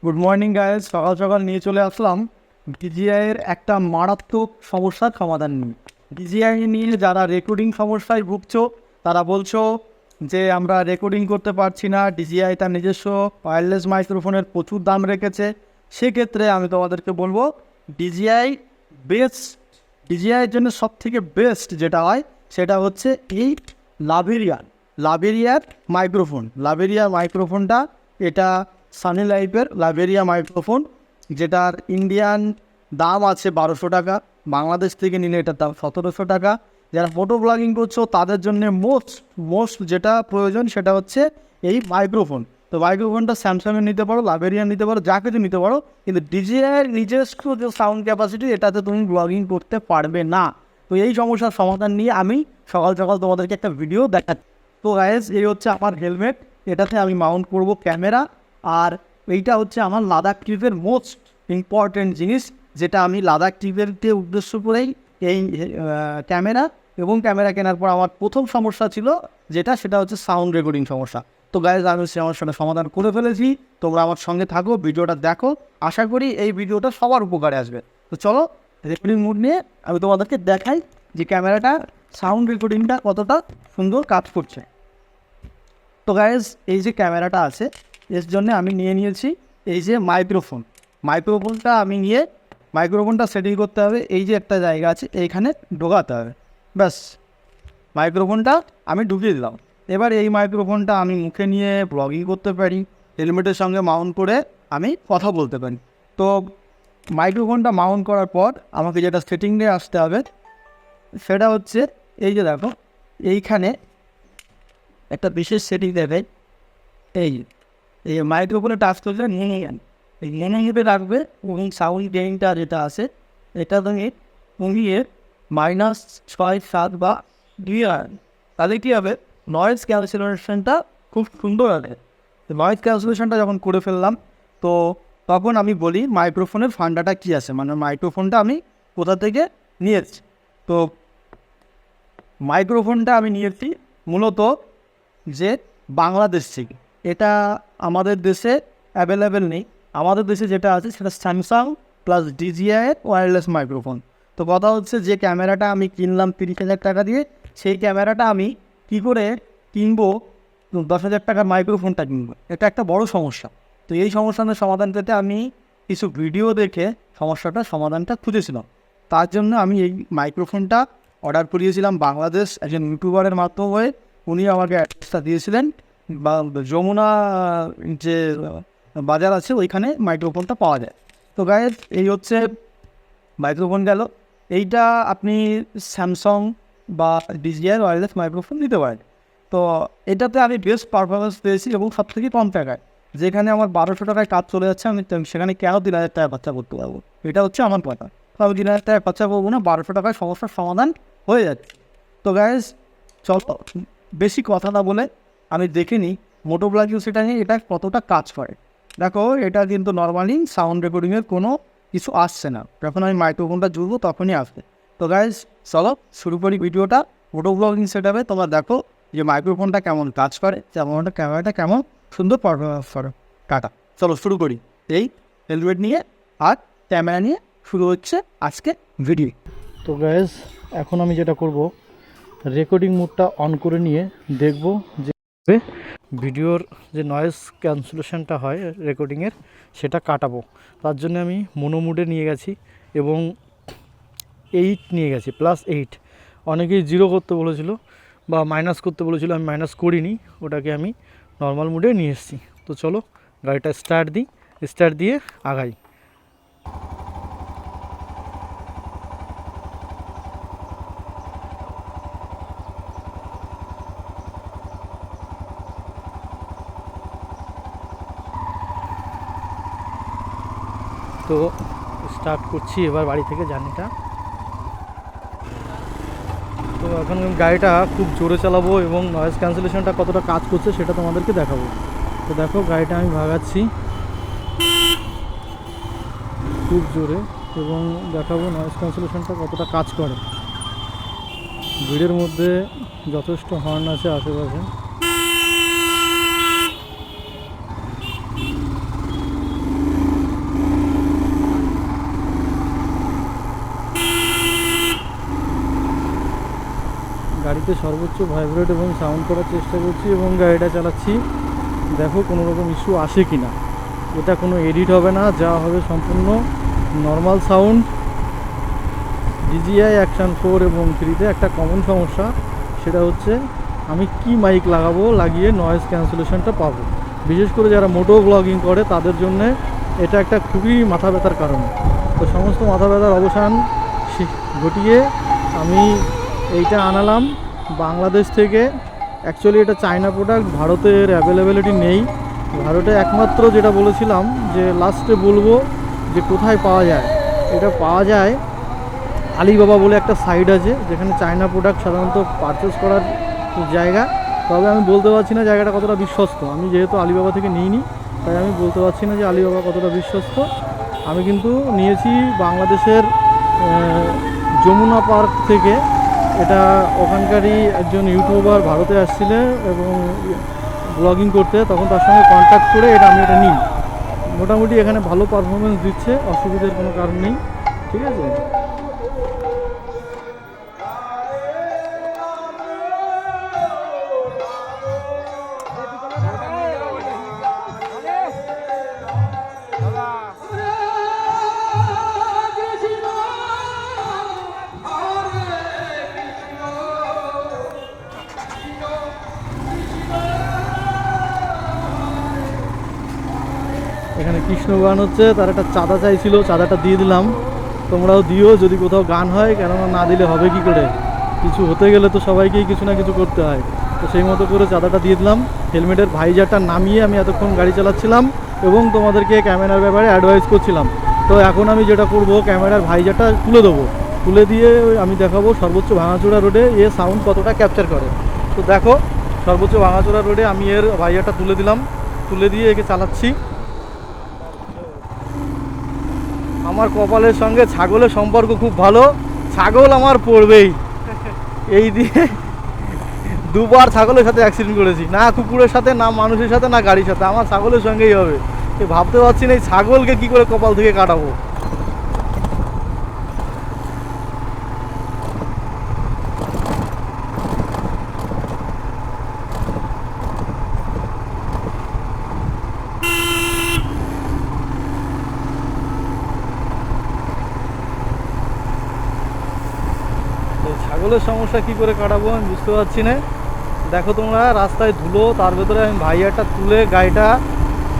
Good morning guys, সকাল সকাল নিয়ে চলে আসলাম ডিজিআইয়ের একটা মারাত্মক সমস্যার সমাধান নিয়ে। ডিজিআই নিয়ে যারা রেকর্ডিং সমস্যায় ভুগছো তারা বলছো যে আমরা রেকর্ডিং করতে পারছি না, ডিজিআই তার নিজস্ব ওয়্যারলেস মাইক্রোফোনের প্রচুর দাম রেখেছে। সেক্ষেত্রে আমি তোমাদেরকে বলবো ডিজিআই বেস্ট, ডিজিআইয়ের জন্য সবথেকে বেস্ট যেটা হয় সেটা হচ্ছে এই লাভেরিয়ার মাইক্রোফোনটা। এটা সানি লাইফের লাভেরিয়া মাইক্রোফোন, যেটার ইন্ডিয়ান দাম আছে 1200 টাকা, বাংলাদেশ থেকে নিলে এটার দাম 1700 টাকা। যারা ফটো ব্লগিং করছো তাদের জন্য মোস্ট যেটা প্রয়োজন সেটা হচ্ছে এই মাইক্রোফোন। তো মাইক্রোফোনটা স্যামসাংয়ের নিতে পারো, লাভেরিয়ার নিতে পারো, যা কিছু নিতে পারো, কিন্তু ডিজিআইয়ের নিজস্ব যে সাউন্ড ক্যাপাসিটি এটাতে তুমি ব্লগিং করতে পারবে না। তো এই সমস্যার সমাধান নিয়ে আমি সকাল সকাল তোমাদেরকে একটা ভিডিও দেখাচ্ছি। তো গাইজ, এই হচ্ছে আমার হেলমেট, এটাতে আমি মাউন্ট করব ক্যামেরা। আর এইটা হচ্ছে আমার লাদাখ ট্রিপের মোস্ট ইম্পর্টেন্ট জিনিস, যেটা আমি লাদাখ ট্রিপেরকে উদ্দেশ্য করেই এই ক্যামেরা। এবং ক্যামেরা কেনার পর আমার প্রথম সমস্যা ছিল সেটা হচ্ছে সাউন্ড রেকর্ডিং সমস্যা। তো গাইজ, আমি সমস্যাটা সমাধান করে ফেলেছি। তোমরা আমার সঙ্গে থাকো, ভিডিওটা দেখো, আশা করি এই ভিডিওটা সবার উপকারে আসবে। তো চলো রেকর্ডিং মোড নিয়ে আমি তোমাদেরকে দেখাই যে ক্যামেরাটা সাউন্ড রেকর্ডিংটা কতটা সুন্দর কাজ করছে। তো গাইজ, এই যে ক্যামেরাটা আছে এর জন্য আমি নিয়েছি এই যে মাইক্রোফোনটা সেটিং করতে হবে। এই যে একটা জায়গা আছে এইখানে ঢোকাতে হবে, ব্যাস মাইক্রোফোনটা আমি ঢুকিয়ে দিলাম। এবার এই মাইক্রোফোনটা আমি মুখে নিয়ে ব্লগিং করতে পারি, হেলমেটের সঙ্গে মাউন্ট করে আমি কথা বলতে পারি। তো মাইক্রোফোনটা মাউন্ট করার পর আমাকে যেটা সেটিংয়ে আসতে হবে সেটা হচ্ছে এই যে দেখো, এইখানে একটা বিশেষ সেটিং দেবে। এই মাইক্রোফোনে টাচ করলে নেনে রাখবে এবং সাউন্ড গেইনটা যেটা আছে এটা তুমি কমিয়ে -6, 7 বা 2 তাহলে কী হবে, নয়েজ ক্যান্সেলেশনটা খুব সুন্দর হবে। নয়েজ ক্যান্সেলেশনটা যখন করে ফেললাম তো তখন আমি বলি মাইক্রোফোনের ফান্ডাটা কী আছে, মানে মাইক্রোফোনটা আমি কোথা থেকে নিয়েছি। তো মাইক্রোফোনটা আমি নিয়েছি মূলত যে বাংলাদেশ থেকে। এটা আমাদের দেশে অ্যাভেলেবেল নেই, আমাদের দেশে যেটা আছে সেটা স্যামসাং প্লাস ডিজিআইয়ের ওয়্যারলেস মাইক্রোফোন। তো কথা হচ্ছে যে ক্যামেরাটা আমি কিনলাম 30,000 টাকা দিয়ে, সেই ক্যামেরাটা আমি কী করে কিনবো, 10,000 টাকার মাইক্রোফোনটা কিনবো, এটা একটা বড় সমস্যা। তো এই সমস্যাটার সমাধান পেতে আমি কিছু ভিডিও দেখে সমাধানটা খুঁজেছিলাম। তার জন্য আমি এই মাইক্রোফোনটা অর্ডার করিয়েছিলাম বাংলাদেশ একজন ইউটিউবারের মাধ্যমে। উনি আমাকে অ্যাড্রেসটা দিয়েছিলেন বা যমুনা যে বাজার আছে ওইখানে মাইক্রোফোনটা পাওয়া যায়। তো গাইজ, এই হচ্ছে মাইক্রোফোন গেল। এইটা আপনি স্যামসাং বা ডিজিআই ওয়্যারলেস মাইক্রোফোন নিতে পারেন। তো এটাতে আমি বেস্ট পারফরমেন্স পেয়েছি এবং সবথেকে কম টাকায়। যেখানে আমার 1200 টাকায় কাজ চলে যাচ্ছে, আমি সেখানে কেন 3,000 টাকা খরচা করতে পারবো? এটা হচ্ছে আমার কথা। তো আমি 3,000 টাকা খরচা করবো না, 1200 টাকায় সমস্যার সমাধান হয়ে যাচ্ছে। তো গাইজ, চলো বেশি কথা না বলে আমি দেখে নিই মোটো ব্লগিং সেটা নিয়ে এটা কতটা কাজ করে। দেখো, এটা কিন্তু নর্মালি সাউন্ড রেকর্ডিংয়ের কোনো কিছু আসছে না, যখন আমি মাইক্রোফোনটা জুড়বো তখনই আসবে। তো গাইজ, চলো শুরু করি ভিডিওটা। মোটো ব্লগিং সেটআপে তোমরা দেখো যে মাইক্রোফোনটা কেমন কাজ করে, ক্যামেরাটা কেমন সুন্দর পারফরমেন্স করে। টাটা, চলো শুরু করি। এই হেলমেট নিয়ে আর ক্যামেরা নিয়ে শুরু হচ্ছে আজকে ভিডিও। তো গাইজ, এখন আমি যেটা করব, রেকর্ডিং মোডটা অন করে নিয়ে দেখব যে ভিডিওর যে নয়েজ ক্যান্সেলেশনটা হয় রেকর্ডিংয়ের সেটা কাটাবো। তার জন্য আমি মোনো মোডে নিয়ে গেছি এবং 8 নিয়ে গেছি, +8। অনেকেই 0 করতে বলেছিল বা মাইনাস করতে বলেছিল, আমি মাইনাস করিনি, ওটাকে আমি নর্মাল মোডে নিয়ে এসেছি। তো চলো গাড়িটা স্টার্ট দিয়ে আগাই। তো স্টার্ট করছি এবার বাড়ি থেকে জার্নিটা। তো এখন গাড়িটা খুব জোরে চালাবো এবং নয়েজ ক্যান্সেলেশনটা কতটা কাজ করছে সেটা তোমাদেরকে দেখাবো। তো দেখো, গাড়িটা আমি ভাগাচ্ছি খুব জোরে এবং দেখাবো নয়েজ ক্যান্সেলেশনটা কতটা কাজ করে। ভিড়ের মধ্যে যথেষ্ট হর্ন আছে আশেপাশে। গাড়িতে সর্বোচ্চ ভাইব্রেট এবং সাউন্ড করার চেষ্টা করছি এবং গাড়িটা চালাচ্ছি। দেখো কোনো রকম ইস্যু আসে কি না। এটা কোনো এডিট হবে না, যা হবে সম্পূর্ণ নর্মাল সাউন্ড। DJI অ্যাকশন 4 এবং 3-তে একটা কমন সমস্যা, সেটা হচ্ছে আমি কি মাইক লাগাবো, লাগিয়ে নয়েজ ক্যান্সেলেশনটা পাবো। বিশেষ করে যারা মোটো ব্লগিং করে তাদের জন্যে এটা একটা খুবই মাথা ব্যথার কারণ। তো সমস্ত মাথা ব্যথার অবসান ঘটিয়ে আমি এইটা আনালাম বাংলাদেশ থেকে। অ্যাকচুয়ালি এটা চায়না প্রোডাক্ট, ভারতের অ্যাভেলেবিলিটি নেই। ভারতে একমাত্র যেটা বলেছিলাম যে লাস্টে বলবো যে কোথায় পাওয়া যায়, এটা পাওয়া যায় আলিবাবা বলে একটা সাইট আছে, যেখানে চায়না প্রোডাক্ট সাধারণত পারচেস করার জায়গা। তবে আমি বলতে পারছি না জায়গাটা কতটা বিশ্বস্ত। আমি যেহেতু আলিবাবা থেকে নিইনি, তাই আমি বলতে পারছি না যে আলিবাবা কতটা বিশ্বস্ত। আমি কিন্তু নিয়েছি বাংলাদেশের যমুনা পার্ক থেকে। এটা ওখানকারই একজন ইউটিউবার ভারতে আসছিলেন এবং ব্লগিং করতে, তখন তার সঙ্গে কন্ট্যাক্ট করে আমি এটা নিই। মোটামুটি এখানে ভালো পারফরমেন্স দিচ্ছে, অসুবিধার কোনো কারণ নেই। ঠিক আছে। এখানে কৃষ্ণ গান হচ্ছে, তার একটা চাঁদা চাইছিল, চাঁদাটা দিয়ে দিলাম। তোমরাও দিও যদি কোথাও গান হয়, কেননা না দিলে হবে কি করে। কিছু হতে গেলে তো সবাইকেই কিছু না কিছু করতে হয়। তো সেই মতো করে চাঁদাটা দিয়ে দিলাম। হেলমেটের ভাইজারটা নামিয়ে আমি এতক্ষণ গাড়ি চালাচ্ছিলাম এবং তোমাদেরকে ক্যামেরার ব্যাপারে অ্যাডভাইস করছিলাম। তো এখন আমি যেটা করব, ক্যামেরার ভাইজারটা তুলে দেবো, তুলে দিয়ে আমি দেখাবো সর্বোচ্চ ভাঙাচোরা রোডে এর সাউন্ড কতটা ক্যাপচার করে। তো দেখো সর্বোচ্চ ভাঙাচোরা রোডে আমি এর ভাইজারটা তুলে দিলাম, তুলে দিয়ে একে চালাচ্ছি। আমার কপালের সঙ্গে ছাগলের সম্পর্ক খুব ভালো, ছাগল আমার পড়বেই। এই দিয়ে দুবার ছাগলের সাথে অ্যাক্সিডেন্ট করেছি, না কুকুরের সাথে, না মানুষের সাথে, না গাড়ির সাথে, আমার ছাগলের সঙ্গেই হবে। ভাবতে পারছি না এই ছাগলকে কী করে কপাল থেকে কাটাবো। ছাগলের সমস্যা কি করে কাটাবো আমি বুঝতে পারছি না। দেখো তোমরা রাস্তায় ধুলো, তার ভেতরে আমি ভাইয়ারটা তুলে গাড়িটা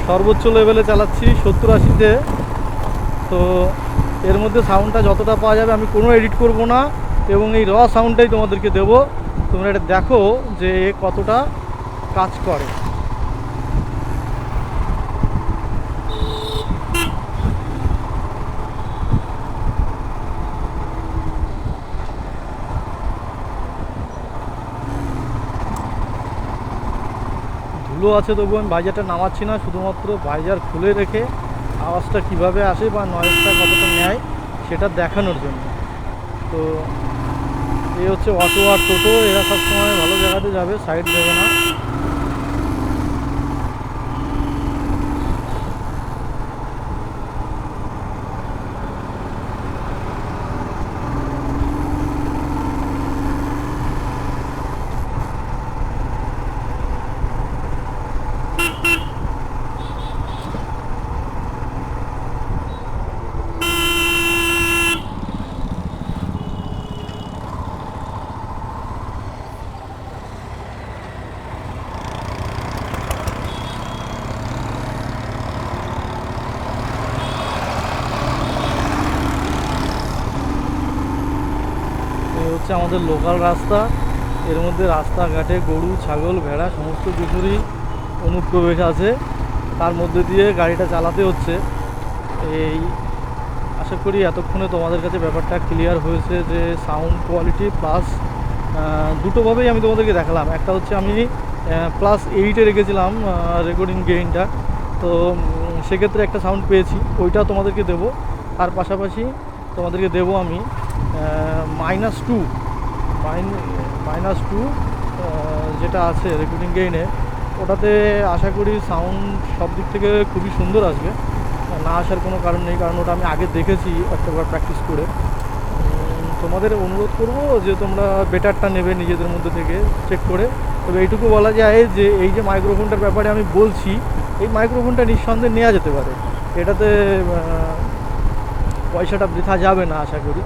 সর্বোচ্চ লেভেলে চালাচ্ছি 70-80-তে। তো এর মধ্যে সাউন্ডটা যতটা পাওয়া যাবে আমি কোনো এডিট করব না এবং এই র সাউন্ডটাই তোমাদেরকে দেবো। তোমরা এটা দেখো যে এ কতটা কাজ করে। ধুলো আছে তবু আমি ভাইজারটা নামাচ্ছি না, শুধুমাত্র ভাইজার খুলে রেখে আওয়াজটা কিভাবে আসে বা নয়েজটা কতটা নেয় সেটা দেখানোর জন্য। তো এই হচ্ছে অটো আর টোটো, এরা সবসময় ভালো জায়গাতে যাবে, সাইড দেবে না। হচ্ছে আমাদের লোকাল রাস্তা, এর মধ্যে রাস্তাঘাটে গরু, ছাগল, ভেড়া সমস্ত কিছুরই অনুপ্রবেশ আছে, তার মধ্যে দিয়ে গাড়িটা চালাতে হচ্ছে। এই আশা করি এতক্ষণে তোমাদের কাছে ব্যাপারটা ক্লিয়ার হয়েছে যে সাউন্ড কোয়ালিটি প্লাস দুটোভাবেই আমি তোমাদেরকে দেখালাম। একটা হচ্ছে আমি +8-এ রেখেছিলাম রেকর্ডিং গেইনটা, তো সেক্ষেত্রে একটা সাউন্ড পেয়েছি, ওইটা তোমাদেরকে দেবো। আর পাশাপাশি তোমাদেরকে দেবো আমি -2 যেটা আছে রেকর্ডিং গেইনে, ওটাতে আশা করি সাউন্ড সব দিক থেকে খুবই সুন্দর আসবে, না আসার কোনো কারণ নেই, কারণ ওটা আমি আগে দেখেছি একটাবার প্র্যাকটিস করে। তোমরা তোমাদের অনুরোধ করব যে তোমরা বেটারটা নেবে নিজেদের মধ্যে থেকে চেক করে। তবে এইটুকু বলা যায় যে এই যে মাইক্রোফোনটার ব্যাপারে আমি বলছি, এই মাইক্রোফোনটা নিঃসন্দেহে নেওয়া যেতে পারে, এটাতে পয়সাটা বৃথা যাবে না আশা করি।